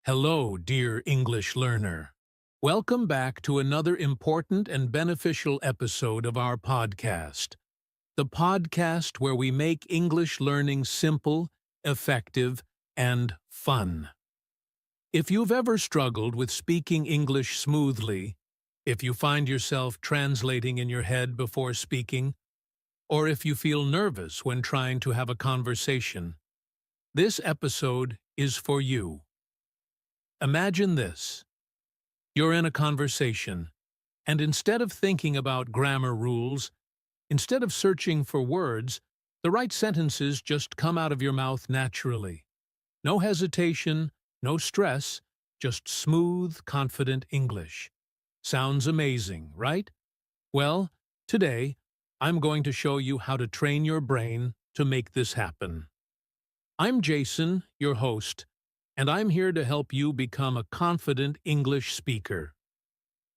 Hello, dear English learner. Welcome back to another important and beneficial episode of our podcast, the podcast where we make English learning simple, effective, and fun. If you've ever struggled with speaking English smoothly, if you find yourself translating in your head before speaking, or if you feel nervous when trying to have a conversation, this episode is for you. Imagine this. You're in a conversation, and instead of thinking about grammar rules, instead of searching for words, the right sentences just come out of your mouth naturally. No hesitation, no stress, just smooth, confident English. Sounds amazing, right? Well, today, I'm going to show you how to train your brain to make this happen. I'm Jason, your host, and I'm here to help you become a confident English speaker.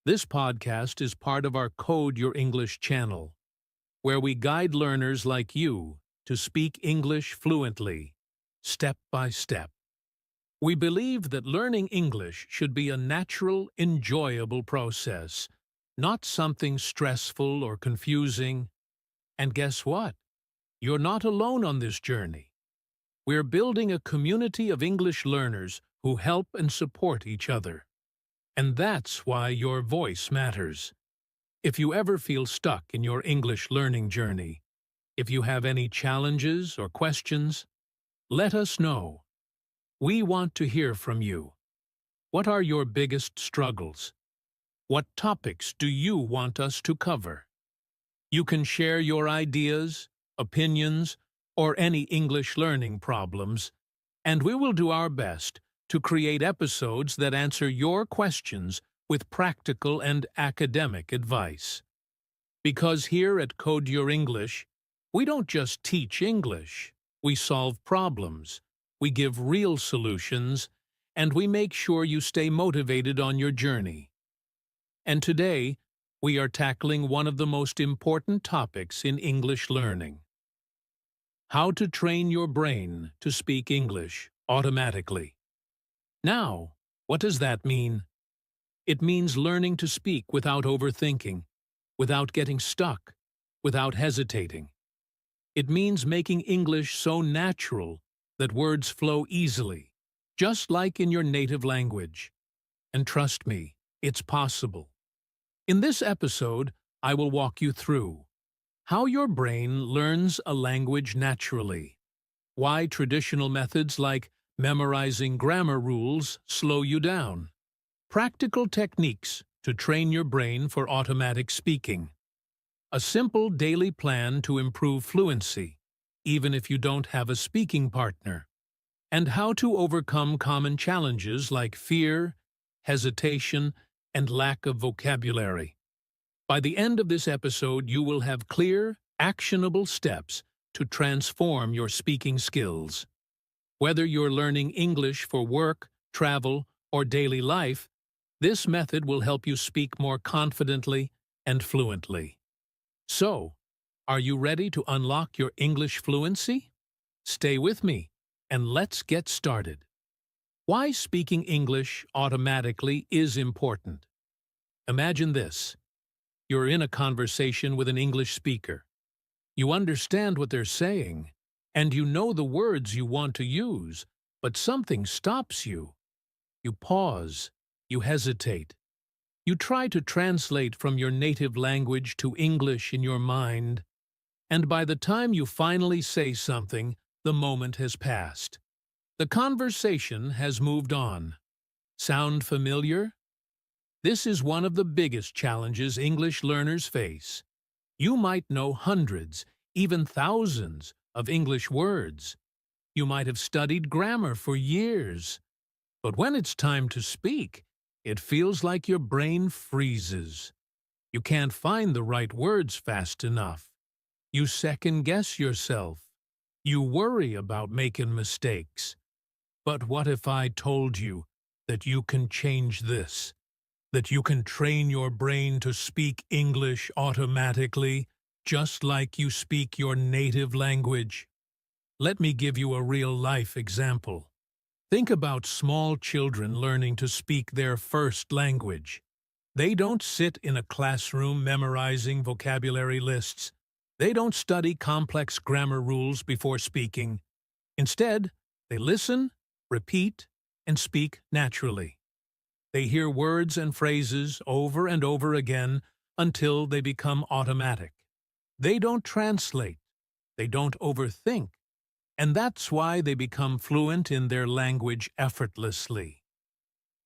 This podcast is part of our Code Your English channel, where we guide learners like you to speak English fluently, step by step. We believe that learning English should be a natural, enjoyable process, not something stressful or confusing. And guess what? You're not alone on this journey. We're building a community of English learners who help and support each other. And that's why your voice matters. If you ever feel stuck in your English learning journey, if you have any challenges or questions, let us know. We want to hear from you. What are your biggest struggles? What topics do you want us to cover? You can share your ideas, opinions, or any English learning problems, and we will do our best to create episodes that answer your questions with practical and academic advice. Because here at Code Your English, we don't just teach English, we solve problems, we give real solutions, and we make sure you stay motivated on your journey. And today, we are tackling one of the most important topics in English learning: how to train your brain to speak English automatically. Now, what does that mean? It means learning to speak without overthinking, without getting stuck, without hesitating. It means making English so natural that words flow easily, just like in your native language. And trust me, it's possible. In this episode, I will walk you through how your brain learns a language naturally, why traditional methods like memorizing grammar rules slow you down, practical techniques to train your brain for automatic speaking, a simple daily plan to improve fluency, even if you don't have a speaking partner, and how to overcome common challenges like fear, hesitation, and lack of vocabulary. By the end of this episode, you will have clear, actionable steps to transform your speaking skills. Whether you're learning English for work, travel, or daily life, this method will help you speak more confidently and fluently. So, are you ready to unlock your English fluency? Stay with me, and let's get started. Why speaking English automatically is important. Imagine this. You're in a conversation with an English speaker. You understand what they're saying, and you know the words you want to use, but something stops you. You pause. You hesitate. You try to translate from your native language to English in your mind, and by the time you finally say something, the moment has passed. The conversation has moved on. Sound familiar? This is one of the biggest challenges English learners face. You might know hundreds, even thousands, of English words. You might have studied grammar for years. But when it's time to speak, it feels like your brain freezes. You can't find the right words fast enough. You second-guess yourself. You worry about making mistakes. But what if I told you that you can change this? That you can train your brain to speak English automatically, just like you speak your native language? Let me give you a real-life example. Think about small children learning to speak their first language. They don't sit in a classroom memorizing vocabulary lists. They don't study complex grammar rules before speaking. Instead, they listen, repeat, and speak naturally. They hear words and phrases over and over again until they become automatic. They don't translate. They don't overthink. And that's why they become fluent in their language effortlessly.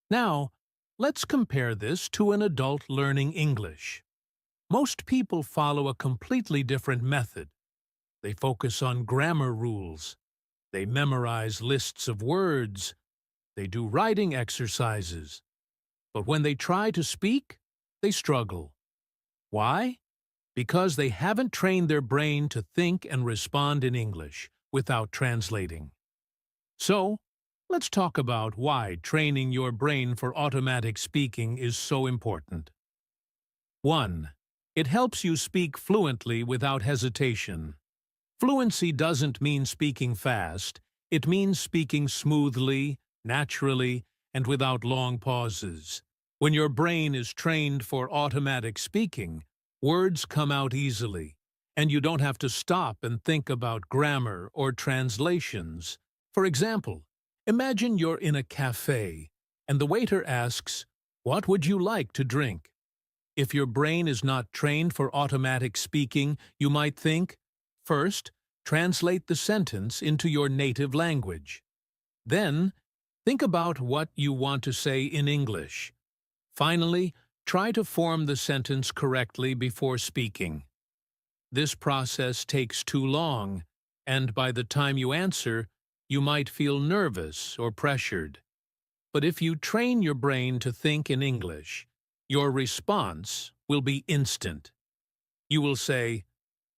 Now, let's compare this to an adult learning English. Most people follow a completely different method. They focus on grammar rules. They memorize lists of words. They do writing exercises. But when they try to speak, they struggle. Why? Because they haven't trained their brain to think and respond in English without translating. So, let's talk about why training your brain for automatic speaking is so important. 1. It helps you speak fluently without hesitation. Fluency doesn't mean speaking fast. It means speaking smoothly, naturally, and without long pauses. When your brain is trained for automatic speaking, words come out easily, and you don't have to stop and think about grammar or translations. For example, imagine you're in a cafe, and the waiter asks, "What would you like to drink?" If your brain is not trained for automatic speaking, you might think, first, translate the sentence into your native language. Then, think about what you want to say in English. Finally, try to form the sentence correctly before speaking. This process takes too long, and by the time you answer, you might feel nervous or pressured. But if you train your brain to think in English, your response will be instant. You will say,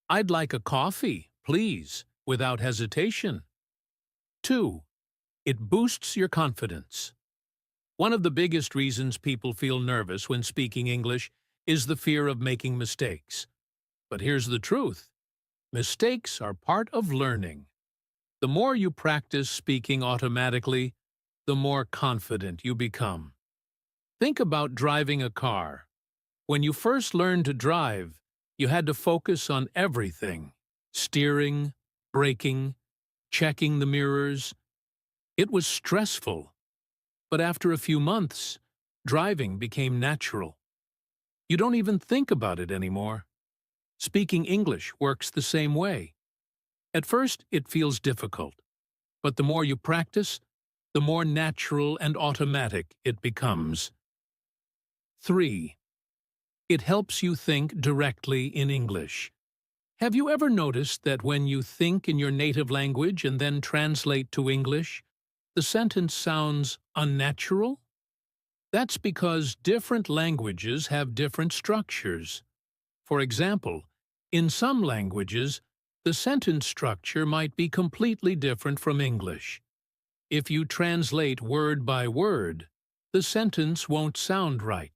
"I'd like a coffee, please," without hesitation. 2. It boosts your confidence. One of the biggest reasons people feel nervous when speaking English is the fear of making mistakes. But here's the truth. Mistakes are part of learning. The more you practice speaking automatically, the more confident you become. Think about driving a car. When you first learned to drive, you had to focus on everything: steering, braking, checking the mirrors. It was stressful. But after a few months, driving became natural. You don't even think about it anymore. Speaking English works the same way. At first, it feels difficult, but the more you practice, the more natural and automatic it becomes. 3. It helps you think directly in English. Have you ever noticed that when you think in your native language and then translate to English, the sentence sounds unnatural? That's because different languages have different structures. For example, in some languages, the sentence structure might be completely different from English. If you translate word by word, the sentence won't sound right.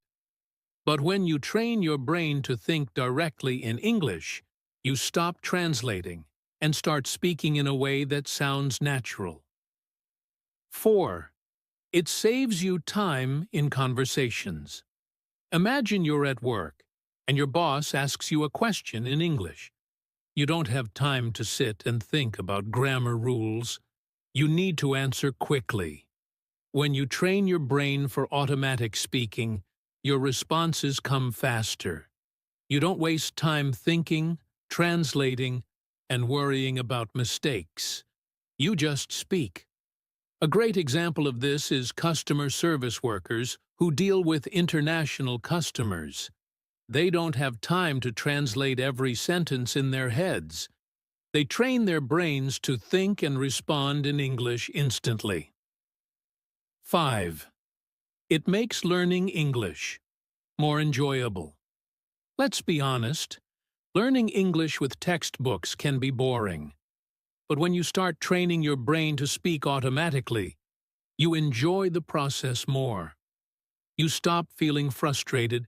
But when you train your brain to think directly in English, you stop translating and start speaking in a way that sounds natural. 4. It saves you time in conversations. Imagine you're at work, and your boss asks you a question in English. You don't have time to sit and think about grammar rules. You need to answer quickly. When you train your brain for automatic speaking, your responses come faster. You don't waste time thinking, translating, and worrying about mistakes. You just speak. A great example of this is customer service workers who deal with international customers. They don't have time to translate every sentence in their heads. They train their brains to think and respond in English instantly. 5. It makes learning English more enjoyable. Let's be honest, learning English with textbooks can be boring. But when you start training your brain to speak automatically, you enjoy the process more. You stop feeling frustrated,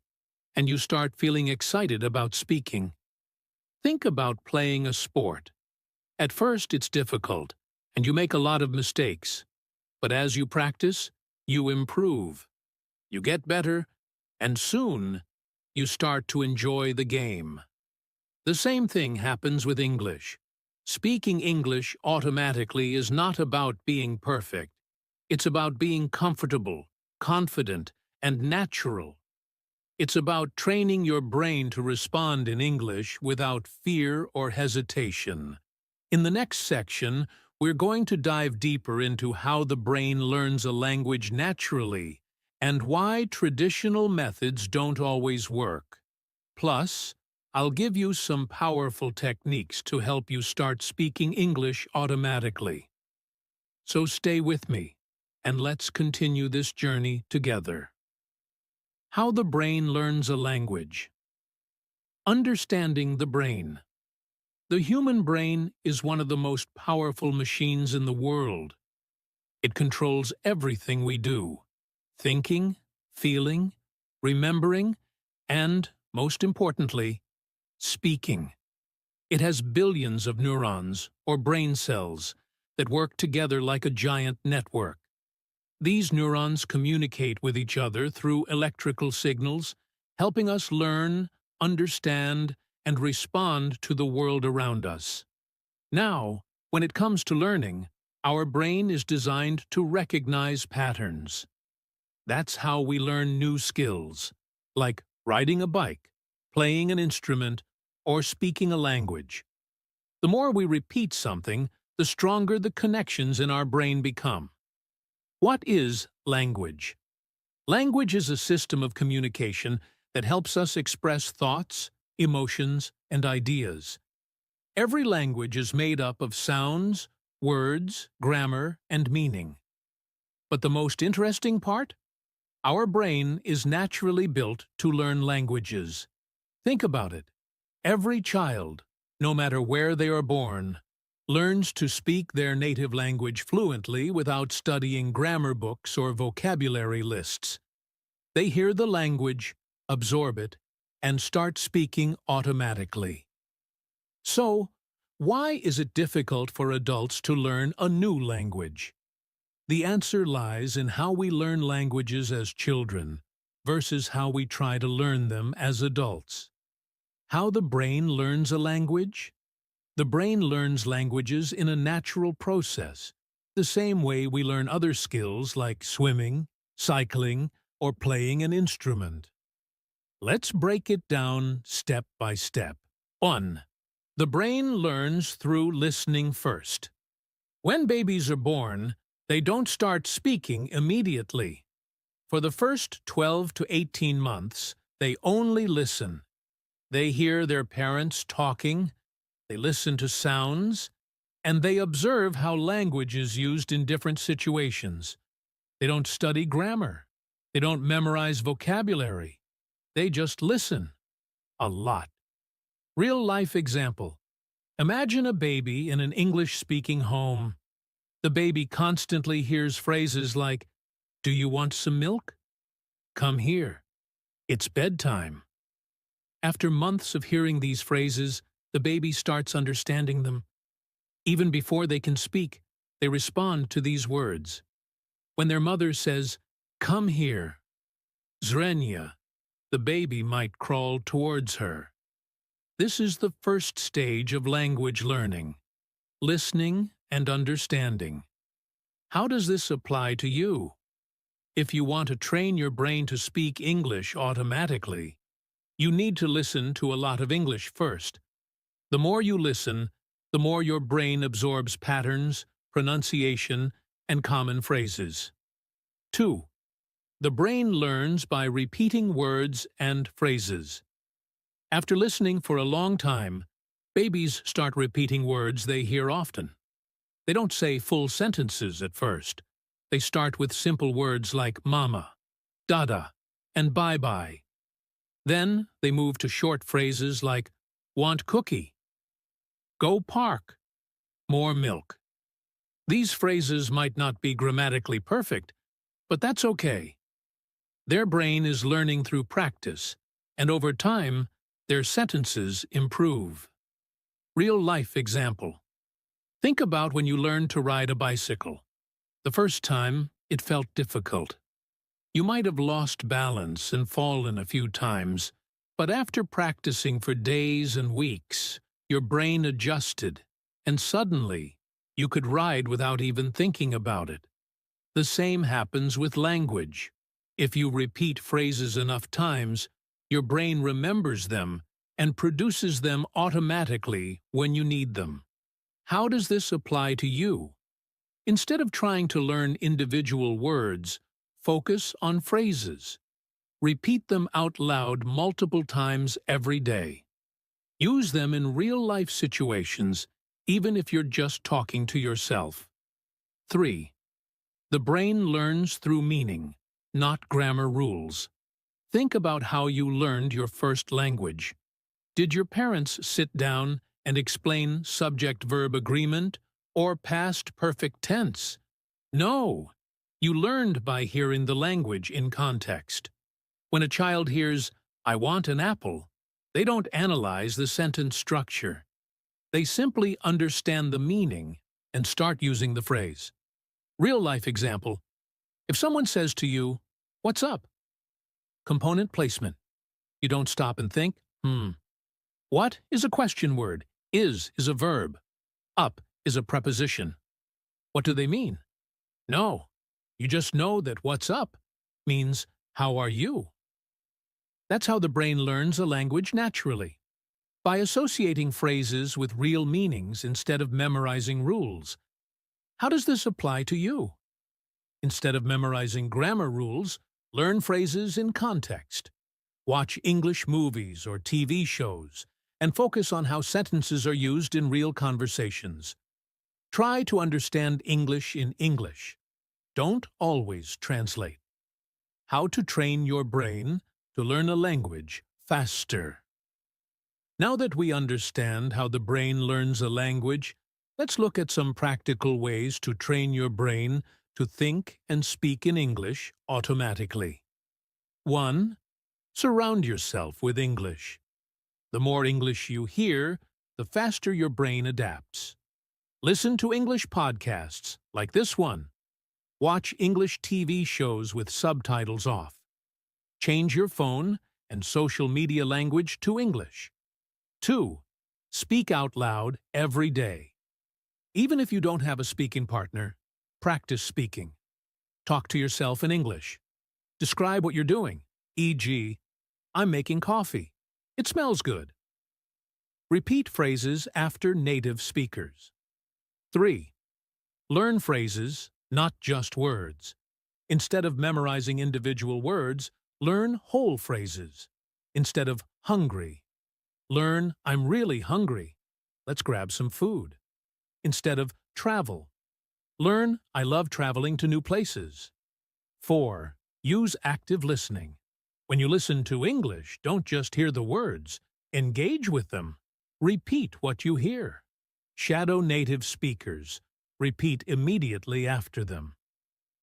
and you start feeling excited about speaking. Think about playing a sport. At first, it's difficult, and you make a lot of mistakes. But as you practice, you improve. You get better, and soon you start to enjoy the game. The same thing happens with English. Speaking English automatically is not about being perfect. It's about being comfortable, confident, and natural. It's about training your brain to respond in English without fear or hesitation. In the next section, we're going to dive deeper into how the brain learns a language naturally and why traditional methods don't always work. Plus, I'll give you some powerful techniques to help you start speaking English automatically. So stay with me, and let's continue this journey together. How the brain learns a language. Understanding the brain. The human brain is one of the most powerful machines in the world. It controls everything we do: thinking, feeling, remembering, and, most importantly, speaking. It has billions of neurons, or brain cells, that work together like a giant network. These neurons communicate with each other through electrical signals, helping us learn, understand, and respond to the world around us. Now, when it comes to learning, our brain is designed to recognize patterns. That's how we learn new skills, like riding a bike, playing an instrument, or speaking a language. The more we repeat something, the stronger the connections in our brain become. What is language? Language is a system of communication that helps us express thoughts, emotions, and ideas. Every language is made up of sounds, words, grammar, and meaning. But the most interesting part? Our brain is naturally built to learn languages. Think about it. Every child, no matter where they are born, learns to speak their native language fluently without studying grammar books or vocabulary lists. They hear the language, absorb it, and start speaking automatically. So, why is it difficult for adults to learn a new language? The answer lies in how we learn languages as children versus how we try to learn them as adults. How the brain learns a language? The brain learns languages in a natural process, the same way we learn other skills like swimming, cycling, or playing an instrument. Let's break it down step by step. 1. The brain learns through listening first. When babies are born, they don't start speaking immediately. For the first 12 to 18 months, they only listen. They hear their parents talking, they listen to sounds, and they observe how language is used in different situations. They don't study grammar. They don't memorize vocabulary. They just listen. A lot. Real-life example. Imagine a baby in an English-speaking home. The baby constantly hears phrases like, "Do you want some milk? Come here. It's bedtime." After months of hearing these phrases, the baby starts understanding them. Even before they can speak, they respond to these words. When their mother says, "Come here," Zrenia, the baby might crawl towards her. This is the first stage of language learning: listening and understanding. How does this apply to you? If you want to train your brain to speak English automatically, you need to listen to a lot of English first. The more you listen, the more your brain absorbs patterns, pronunciation, and common phrases. 2. The brain learns by repeating words and phrases. After listening for a long time, babies start repeating words they hear often. They don't say full sentences at first. They start with simple words like mama, dada, and bye-bye. Then they move to short phrases like want cookie, go park, more milk. These phrases might not be grammatically perfect, but that's okay. Their brain is learning through practice, and over time, their sentences improve. Real-life example. Think about when you learned to ride a bicycle. The first time, it felt difficult. You might have lost balance and fallen a few times, but after practicing for days and weeks, your brain adjusted, and suddenly, you could ride without even thinking about it. The same happens with language. If you repeat phrases enough times, your brain remembers them and produces them automatically when you need them. How does this apply to you? Instead of trying to learn individual words, focus on phrases. Repeat them out loud multiple times every day. Use them in real-life situations, even if you're just talking to yourself. 3. The brain learns through meaning, not grammar rules. Think about how you learned your first language. Did your parents sit down and explain subject-verb agreement or past perfect tense? No. You learned by hearing the language in context. When a child hears, "I want an apple," they don't analyze the sentence structure. They simply understand the meaning and start using the phrase. Real-life example. If someone says to you, "What's up?" Component placement. You don't stop and think, What is a question word? Is a verb. Up is a preposition. What do they mean? No. You just know that "what's up" means "how are you?" That's how the brain learns a language naturally, by associating phrases with real meanings instead of memorizing rules. How does this apply to you? Instead of memorizing grammar rules, learn phrases in context. Watch English movies or TV shows, and focus on how sentences are used in real conversations. Try to understand English in English. Don't always translate. How to train your brain to learn a language faster. Now that we understand how the brain learns a language, let's look at some practical ways to train your brain to think and speak in English automatically. 1. Surround yourself with English. The more English you hear, the faster your brain adapts. Listen to English podcasts like this one. Watch English TV shows with subtitles off. Change your phone and social media language to English. 2. Speak out loud every day. Even if you don't have a speaking partner, practice speaking. Talk to yourself in English. Describe what you're doing, e.g., "I'm making coffee. It smells good." Repeat phrases after native speakers. 3. Learn phrases, not just words. Instead of memorizing individual words, learn whole phrases. Instead of "hungry," learn "I'm really hungry. Let's grab some food." Instead of "travel," learn "I love traveling to new places." 4. Use active listening. When you listen to English, don't just hear the words. Engage with them. Repeat what you hear. Shadow native speakers. Repeat immediately after them.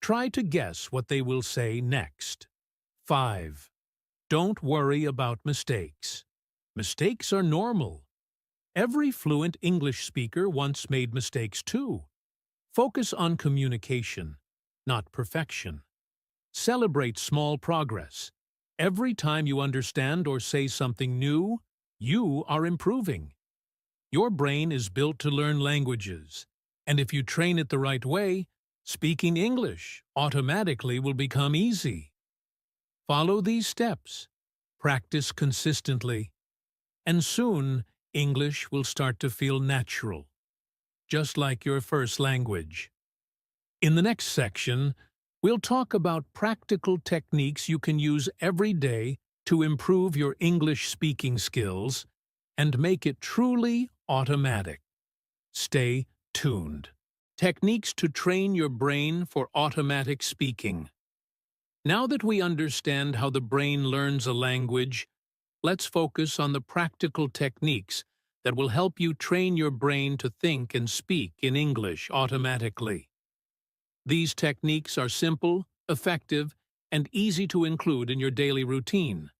Try to guess what they will say next. 5. Don't worry about mistakes. Mistakes are normal. Every fluent English speaker once made mistakes too. Focus on communication, not perfection. Celebrate small progress. Every time you understand or say something new, you are improving. Your brain is built to learn languages, and if you train it the right way, speaking English automatically will become easy. Follow these steps, practice consistently, and soon English will start to feel natural, just like your first language. In the next section, we'll talk about practical techniques you can use every day to improve your English speaking skills and make it truly automatic. Stay tuned. Techniques to train your brain for automatic speaking. Now that we understand how the brain learns a language, let's focus on the practical techniques that will help you train your brain to think and speak in English automatically. These techniques are simple, effective, and easy to include in your daily routine.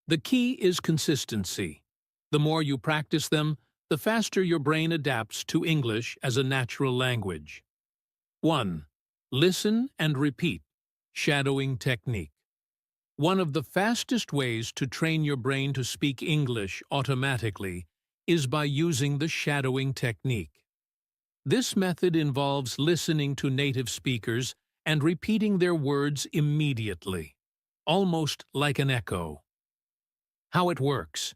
The key is consistency. The more you practice them, the faster your brain adapts to English as a natural language. 1. Listen and repeat. Shadowing technique. One of the fastest ways to train your brain to speak English automatically is by using the shadowing technique. This method involves listening to native speakers and repeating their words immediately, almost like an echo. How it works.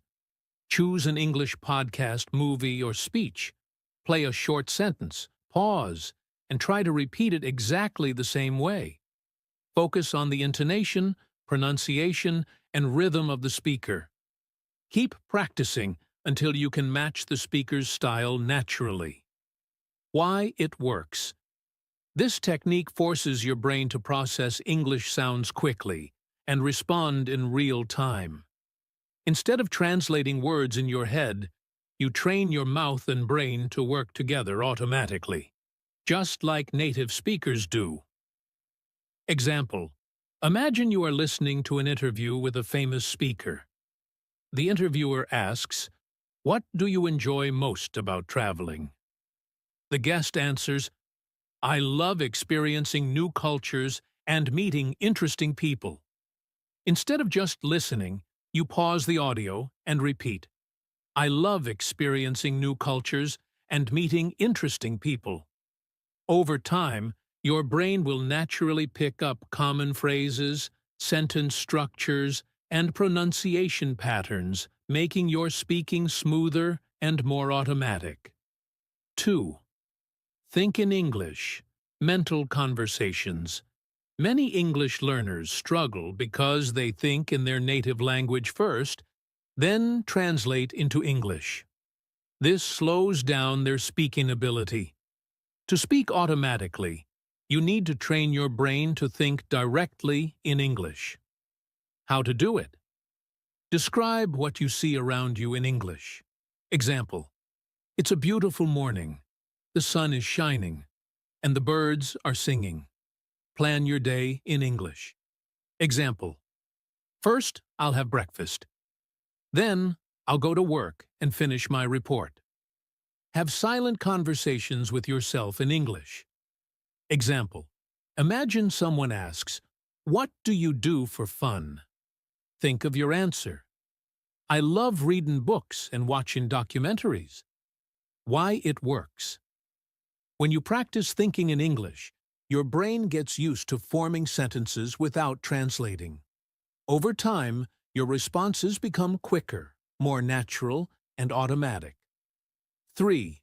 Choose an English podcast, movie, or speech. Play a short sentence, pause, and try to repeat it exactly the same way. Focus on the intonation, pronunciation, and rhythm of the speaker. Keep practicing until you can match the speaker's style naturally. Why it works. This technique forces your brain to process English sounds quickly and respond in real time. Instead of translating words in your head, you train your mouth and brain to work together automatically, just like native speakers do. Example: imagine you are listening to an interview with a famous speaker. The interviewer asks, "What do you enjoy most about traveling?" The guest answers, "I love experiencing new cultures and meeting interesting people." Instead of just listening, you pause the audio and repeat, "I love experiencing new cultures and meeting interesting people." Over time, your brain will naturally pick up common phrases, sentence structures, and pronunciation patterns, making your speaking smoother and more automatic. 2. Think in English. Mental conversations. Many English learners struggle because they think in their native language first, then translate into English. This slows down their speaking ability. To speak automatically, you need to train your brain to think directly in English. How to do it? Describe what you see around you in English. Example: it's a beautiful morning. The sun is shining, and the birds are singing. Plan your day in English. Example: first, I'll have breakfast. Then, I'll go to work and finish my report. Have silent conversations with yourself in English. Example: imagine someone asks, "What do you do for fun?" Think of your answer. "I love reading books and watching documentaries." Why it works. When you practice thinking in English, your brain gets used to forming sentences without translating. Over time, your responses become quicker, more natural, and automatic. 3.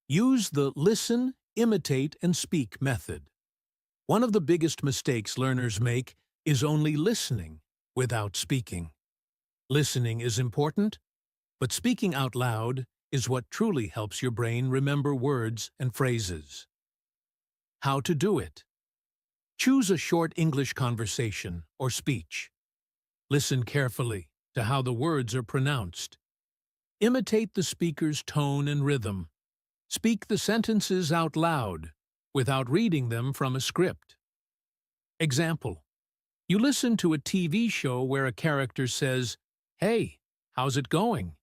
Use the listen, imitate, and speak method. One of the biggest mistakes learners make is only listening without speaking. Listening is important, but speaking out loud is what truly helps your brain remember words and phrases. How to do it. Choose a short English conversation or speech. Listen carefully to how the words are pronounced. Imitate the speaker's tone and rhythm. Speak the sentences out loud, without reading them from a script. Example: you listen to a TV show where a character says, "Hey, how's it going?"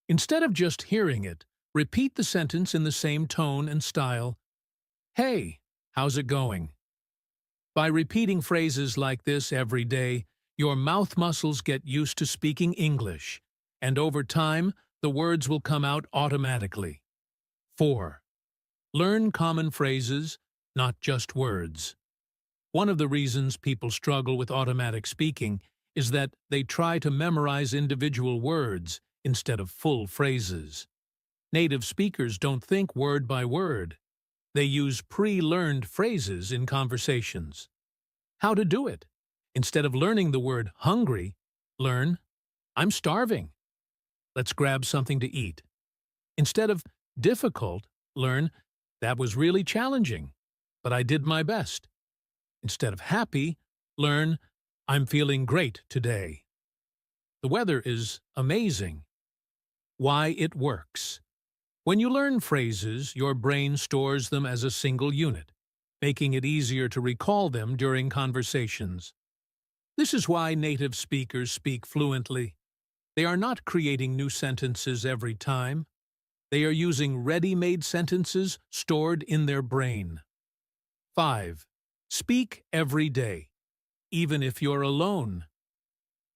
Instead of just hearing it, repeat the sentence in the same tone and style. "Hey, how's it going?" By repeating phrases like this every day, your mouth muscles get used to speaking English, and over time, the words will come out automatically. 4. Learn common phrases, not just words. One of the reasons people struggle with automatic speaking is that they try to memorize individual words instead of full phrases. Native speakers don't think word by word. They use pre-learned phrases in conversations. How to do it? Instead of learning the word hungry, learn, "I'm starving. Let's grab something to eat." Instead of difficult, learn, "That was really challenging, but I did my best." Instead of happy, learn, "I'm feeling great today. The weather is amazing." Why it works. When you learn phrases, your brain stores them as a single unit, making it easier to recall them during conversations. This is why native speakers speak fluently. They are not creating new sentences every time. They are using ready-made sentences stored in their brain. 5. Speak every day, even if you're alone.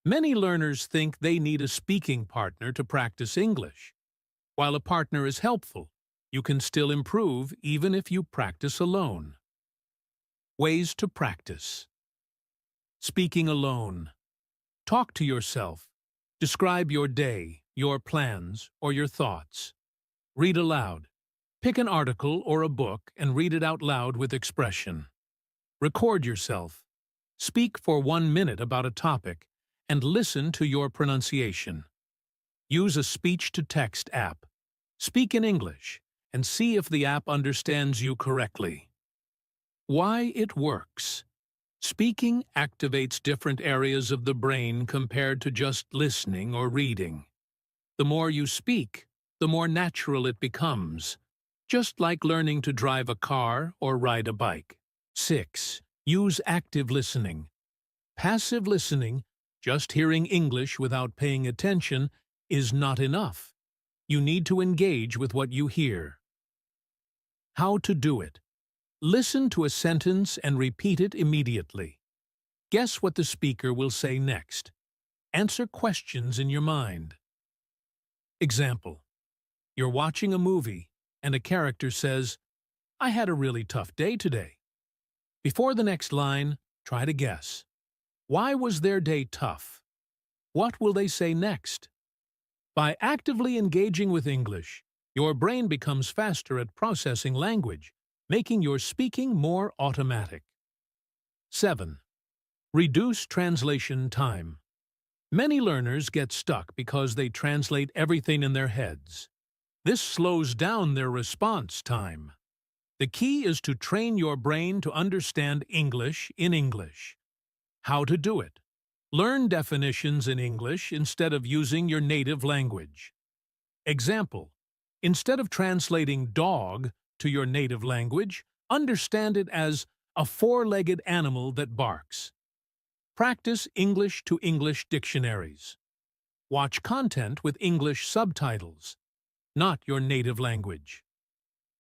Many learners think they need a speaking partner to practice English. While a partner is helpful, you can still improve even if you practice alone. Ways to practice. Speaking alone. Talk to yourself. Describe your day, your plans, or your thoughts. Read aloud. Pick an article or a book and read it out loud with expression. Record yourself. Speak for 1 minute about a topic and listen to your pronunciation. Use a speech-to-text app. Speak in English and see if the app understands you correctly. Why it works. Speaking activates different areas of the brain compared to just listening or reading. The more you speak, the more natural it becomes, just like learning to drive a car or ride a bike. 6. Use active listening. Passive listening, just hearing English without paying attention, is not enough. You need to engage with what you hear. How to do it. Listen to a sentence and repeat it immediately. Guess what the speaker will say next. Answer questions in your mind. Example. You're watching a movie and a character says, "I had a really tough day today." Before the next line, try to guess. Why was their day tough? What will they say next? By actively engaging with English, your brain becomes faster at processing language, making your speaking more automatic. 7. Reduce translation time. Many learners get stuck because they translate everything in their heads. This slows down their response time. The key is to train your brain to understand English in English. How to do it. Learn definitions in English instead of using your native language. Example. Instead of translating dog to your native language, understand it as a four-legged animal that barks. Practice English to English dictionaries. Watch content with English subtitles, not your native language.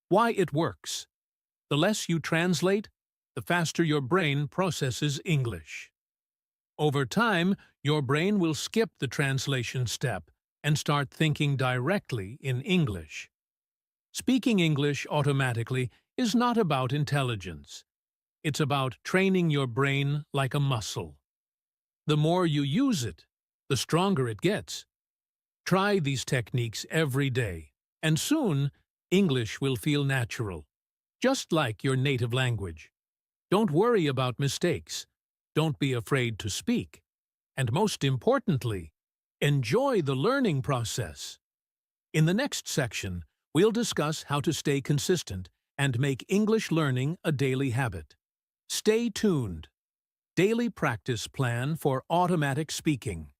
Why it works. The less you translate, the faster your brain processes English. Over time, your brain will skip the translation step and start thinking directly in English. Speaking English automatically is not about intelligence. It's about training your brain like a muscle. The more you use it, the stronger it gets. Try these techniques every day, and soon English will feel natural, just like your native language. Don't worry about mistakes. Don't be afraid to speak. And most importantly, enjoy the learning process. In the next section, we'll discuss how to stay consistent and make English learning a daily habit. Stay tuned. Daily practice plan for automatic speaking.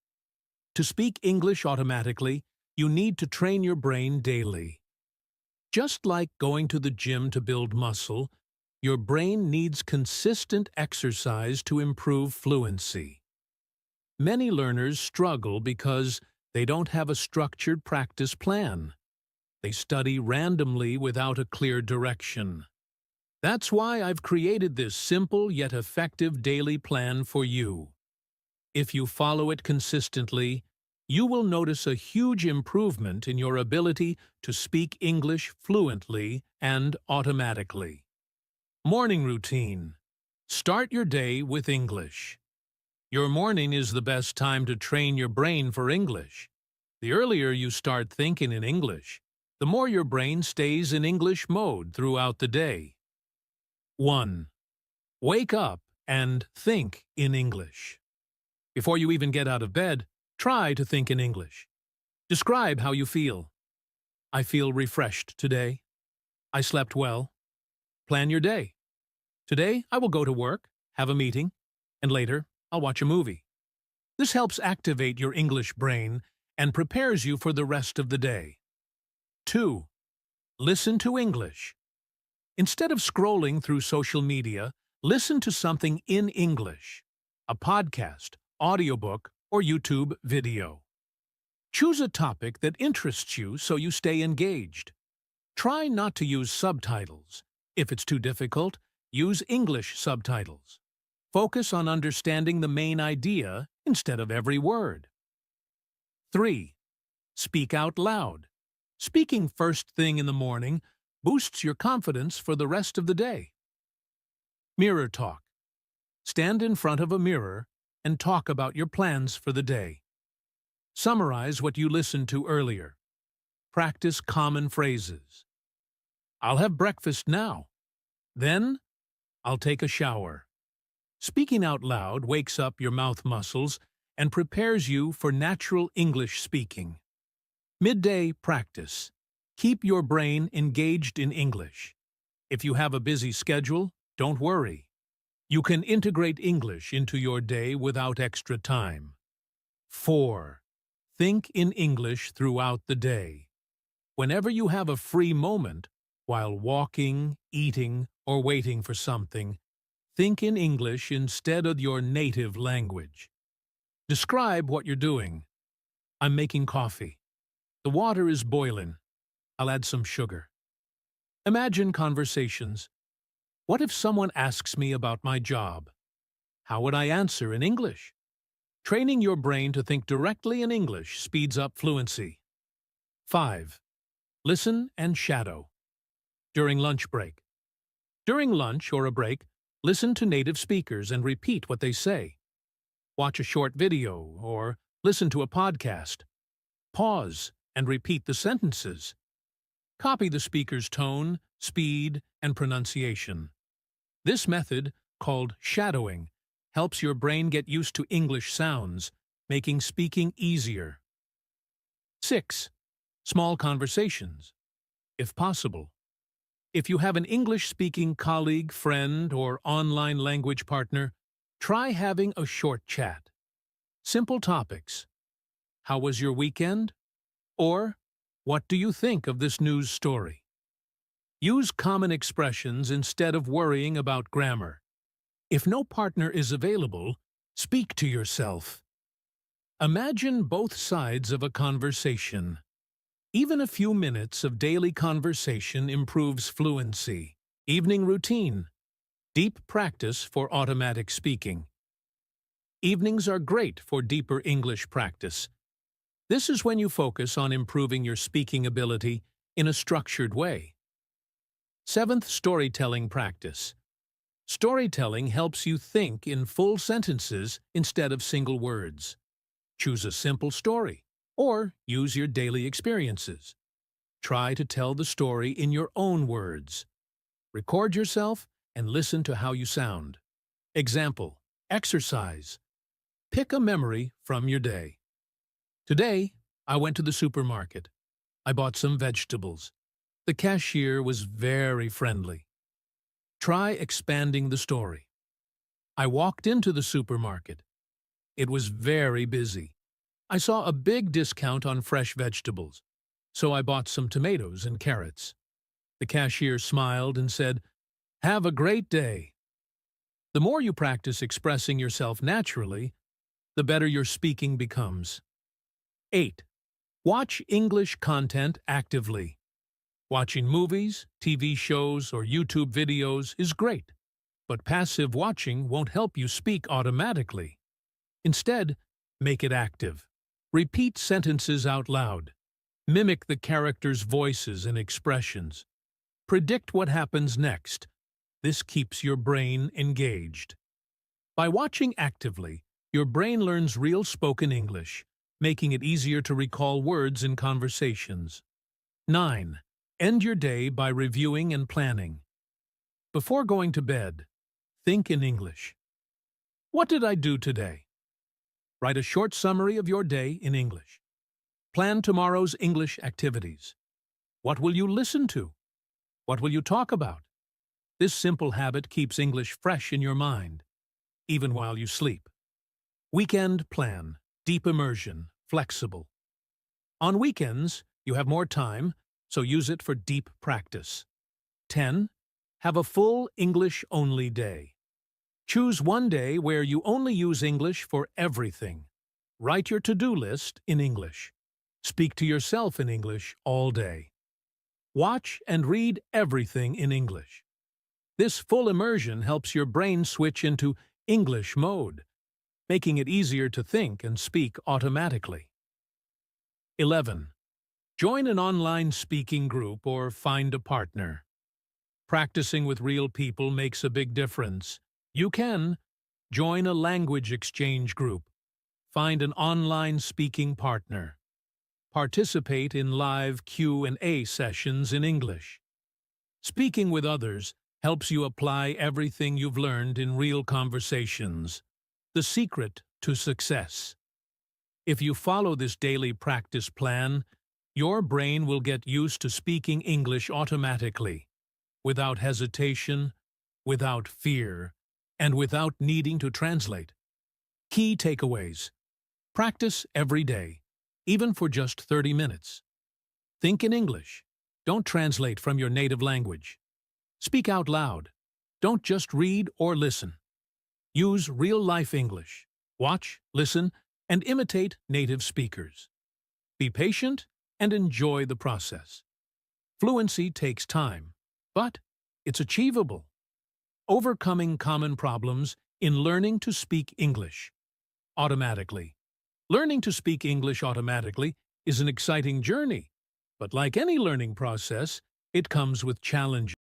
To speak English automatically, you need to train your brain daily. Just like going to the gym to build muscle, your brain needs consistent exercise to improve fluency. Many learners struggle because they don't have a structured practice plan. They study randomly without a clear direction. That's why I've created this simple yet effective daily plan for you. If you follow it consistently, you will notice a huge improvement in your ability to speak English fluently and automatically. Morning routine. Start your day with English. Your morning is the best time to train your brain for English. The earlier you start thinking in English, the more your brain stays in English mode throughout the day. 1. Wake up and think in English. Before you even get out of bed, try to think in English. Describe how you feel. I feel refreshed today. I slept well. Plan your day. Today, I will go to work, have a meeting, and later, I'll watch a movie. This helps activate your English brain and prepares you for the rest of the day. 2. Listen to English. Instead of scrolling through social media, listen to something in English, a podcast, audiobook, or YouTube video. Choose a topic that interests you so you stay engaged. Try not to use subtitles. If it's too difficult, Use English subtitles. Focus on understanding the main idea instead of every word. 3. Speak out loud. Speaking first thing in the morning boosts your confidence for the rest of the day. Mirror talk. Stand in front of a mirror and talk about your plans for the day. Summarize what you listened to earlier. Practice common phrases. I'll have breakfast now. Then, I'll take a shower. Speaking out loud wakes up your mouth muscles and prepares you for natural English speaking. Midday practice. Keep your brain engaged in English. If you have a busy schedule, don't worry. You can integrate English into your day without extra time. 4. Think in English throughout the day. Whenever you have a free moment, while walking, eating, or waiting for something, think in English instead of your native language. Describe what you're doing. I'm making coffee. The water is boiling. I'll add some sugar. Imagine conversations. What if someone asks me about my job? How would I answer in English? Training your brain to think directly in English speeds up fluency. 5. Listen and shadow. During lunch break. During lunch or a break, listen to native speakers and repeat what they say. Watch a short video or listen to a podcast. Pause and repeat the sentences. Copy the speaker's tone, speed, and pronunciation. This method, called shadowing, helps your brain get used to English sounds, making speaking easier. 6. Small conversations. If possible. If you have an English-speaking colleague, friend, or online language partner, try having a short chat. Simple topics. How was your weekend? Or, what do you think of this news story? Use common expressions instead of worrying about grammar. If no partner is available, speak to yourself. Imagine both sides of a conversation. Even a few minutes of daily conversation improves fluency. Evening routine. Deep practice for automatic speaking. Evenings are great for deeper English practice. This is when you focus on improving your speaking ability in a structured way. 7th, storytelling practice. Storytelling helps you think in full sentences instead of single words. Choose a simple story, or use your daily experiences. Try to tell the story in your own words. Record yourself and listen to how you sound. Example, exercise. Pick a memory from your day. Today, I went to the supermarket. I bought some vegetables. The cashier was very friendly. Try expanding the story. I walked into the supermarket. It was very busy. I saw a big discount on fresh vegetables, so I bought some tomatoes and carrots. The cashier smiled and said, "Have a great day." The more you practice expressing yourself naturally, the better your speaking becomes. 8. Watch English content actively. Watching movies, TV shows, or YouTube videos is great, but passive watching won't help you speak automatically. Instead, make it active. Repeat sentences out loud. Mimic the characters' voices and expressions. Predict what happens next. This keeps your brain engaged. By watching actively, your brain learns real spoken English, making it easier to recall words in conversations. 9. End your day by reviewing and planning. Before going to bed, think in English. What did I do today? Write a short summary of your day in English. Plan tomorrow's English activities. What will you listen to? What will you talk about? This simple habit keeps English fresh in your mind, even while you sleep. Weekend plan, deep immersion, flexible. On weekends, you have more time, so use it for deep practice. 10. Have a full English-only day. Choose one day where you only use English for everything. Write your to-do list in English. Speak to yourself in English all day. Watch and read everything in English. This full immersion helps your brain switch into English mode, making it easier to think and speak automatically. 11. Join an online speaking group or find a partner. Practicing with real people makes a big difference. You can join a language exchange group, find an online speaking partner, participate in live Q&A sessions in English. Speaking with others helps you apply everything you've learned in real conversations. The secret to success. If you follow this daily practice plan, your brain will get used to speaking English automatically, without hesitation, without fear, and without needing to translate. Key takeaways. Practice every day, even for just 30 minutes. Think in English. Don't translate from your native language. Speak out loud. Don't just read or listen. Use real-life English. Watch, listen, and imitate native speakers. Be patient and enjoy the process. Fluency takes time, but it's achievable. Overcoming common problems in learning to speak English automatically. Learning to speak English automatically is an exciting journey, but like any learning process, it comes with challenges.